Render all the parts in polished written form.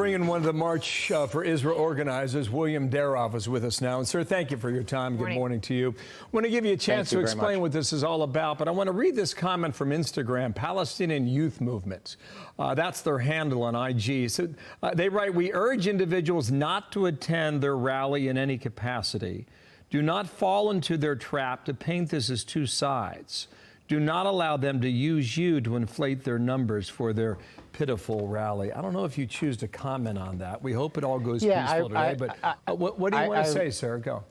bring in one of the March for Israel organizers. William Daroff is with us now. And, sir, thank you for your time. Good morning to you. I want to give you a chance to explain what this is all about, but I want to read this comment from Instagram, Palestinian Youth Movement. That's their handle on IG. So they write, "We urge individuals not to attend their rally in any capacity. Do not fall into their trap to paint this as two sides. Do not allow them to use you to inflate their numbers for their pitiful rally." I don't know if you choose to comment on that. We hope it all goes peaceful today, but what do you want to say, sir? Go.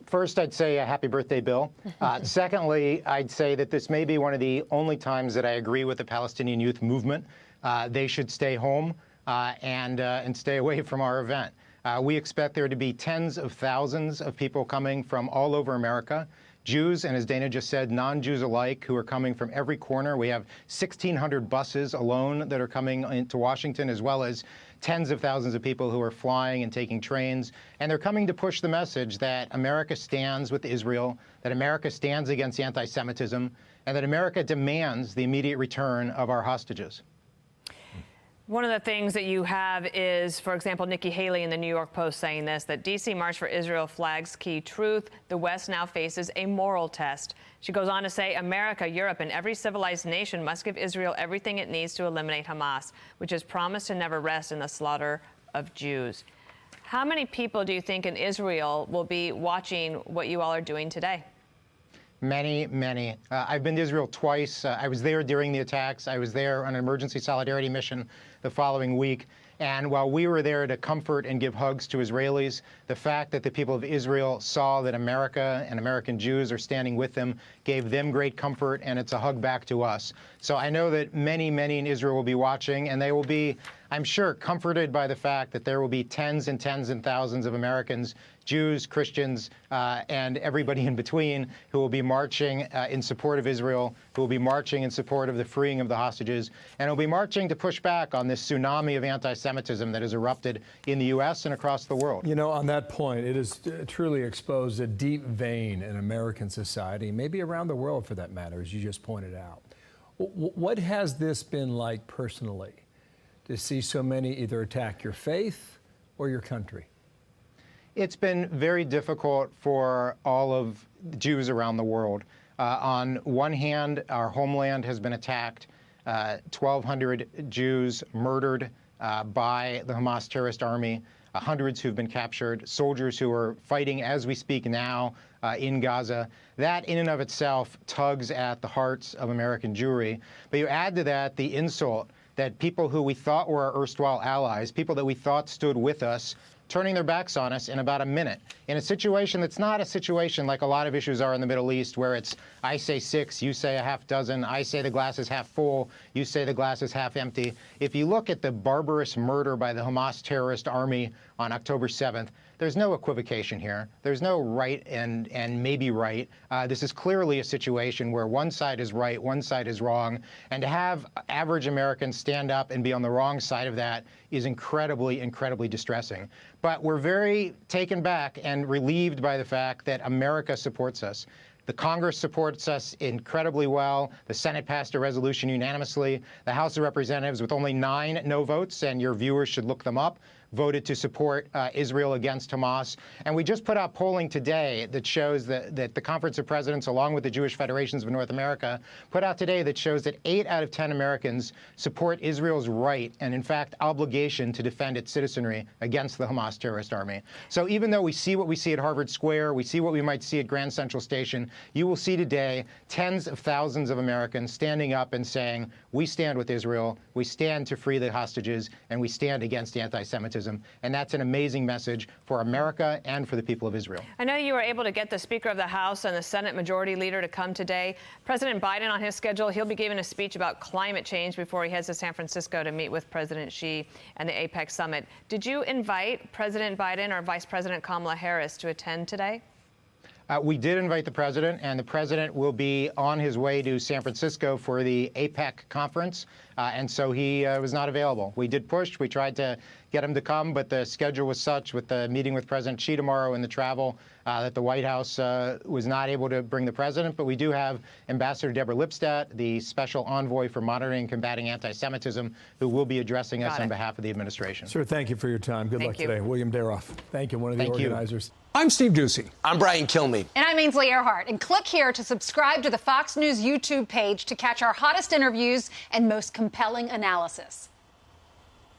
First, I'd say happy birthday, Bill. Secondly, I'd say that this may be one of the only times that I agree with the Palestinian Youth Movement. They should stay home and stay away from our event. We expect there to be tens of thousands of people coming from all over America. Jews, and as Dana just said, non-Jews alike, who are coming from every corner. We have 1,600 buses alone that are coming into Washington, as well as tens of thousands of people who are flying and taking trains. And they're coming to push the message that America stands with Israel, that America stands against anti-Semitism, and that America demands the immediate return of our hostages. One of the things that you have is, for example, Nikki Haley in the New York Post saying this, that D.C. March for Israel flags key truth. The West now faces a moral test. She goes on to say, America, Europe, and every civilized nation must give Israel everything it needs to eliminate Hamas, which has promised to never rest in the slaughter of Jews. How many people do you think in Israel will be watching what you all are doing today? Many, many. I've been to Israel twice. I was there during the attacks. I was there on an emergency solidarity mission the following week. And while we were there to comfort and give hugs to Israelis, the fact that the people of Israel saw that America and American Jews are standing with them gave them great comfort, and it's a hug back to us. So I know that many, many in Israel will be watching, and they will be, I'm sure, comforted by the fact that there will be tens and tens and thousands of Americans, Jews, Christians, and everybody in between who will be marching in support of Israel, who will be marching in support of the freeing of the hostages, and will be marching to push back on this tsunami of anti-Semitism that has erupted in the U.S. and across the world. You know, on that point, it has truly exposed a deep vein in American society, maybe around the world for that matter, as you just pointed out. What has this been like personally, to see so many either attack your faith or your country? It's been very difficult for all of the Jews around the world. On one hand, our homeland has been attacked, 1,200 Jews murdered by the Hamas terrorist army, hundreds who've been captured, soldiers who are fighting as we speak now in Gaza. That in and of itself tugs at the hearts of American Jewry. But you add to that the insult that people who we thought were our erstwhile allies, people that we thought stood with us, turning their backs on us in about a minute, in a situation that's not a situation like a lot of issues are in the Middle East, where it's I say 6, you say a half dozen, I say the glass is half full, you say the glass is half empty. If you look at the barbarous murder by the Hamas terrorist army on October 7th, there's no equivocation here. There's no right and maybe right. This is clearly a situation where one side is right, one side is wrong, and to have average Americans stand up and be on the wrong side of that is incredibly, incredibly distressing. But we're very taken back and relieved by the fact that America supports us. The Congress supports us incredibly well. The Senate passed a resolution unanimously. The House of Representatives, with only 9 no votes, and your viewers should look them up, voted to support Israel against Hamas. And we just put out polling today that shows that the Conference of Presidents, along with the Jewish Federations of North America, put out today that shows that 8 out of 10 Americans support Israel's right and, in fact, obligation to defend its citizenry against the Hamas terrorist army. So even though we see what we see at Harvard Square, we see what we might see at Grand Central Station, you will see today tens of thousands of Americans standing up and saying, we stand with Israel, we stand to free the hostages, and we stand against anti-Semitism. And that's an amazing message for America and for the people of Israel. I know you were able to get the Speaker of the House and the Senate Majority Leader to come today. President Biden on his schedule, he'll be giving a speech about climate change before he heads to San Francisco to meet with President Xi and the APEC summit. Did you invite President Biden or Vice President Kamala Harris to attend today? We did invite the president, and the president will be on his way to San Francisco for the APEC conference. And so he was not available. We did push. We tried to get him to come, but the schedule was such with the meeting with President Xi tomorrow and the travel that the White House was not able to bring the president. But we do have Ambassador Deborah Lipstadt, the special envoy for monitoring and combating anti-Semitism, who will be addressing us on behalf of the administration. Sir, thank you for your time. Good luck today. William Daroff. Thank you, one of the organizers. I'm Steve Ducey. I'm Brian Kilmeade. And I'm Ainsley Earhart. And click here to subscribe to the Fox News YouTube page to catch our hottest interviews and most compelling analysis.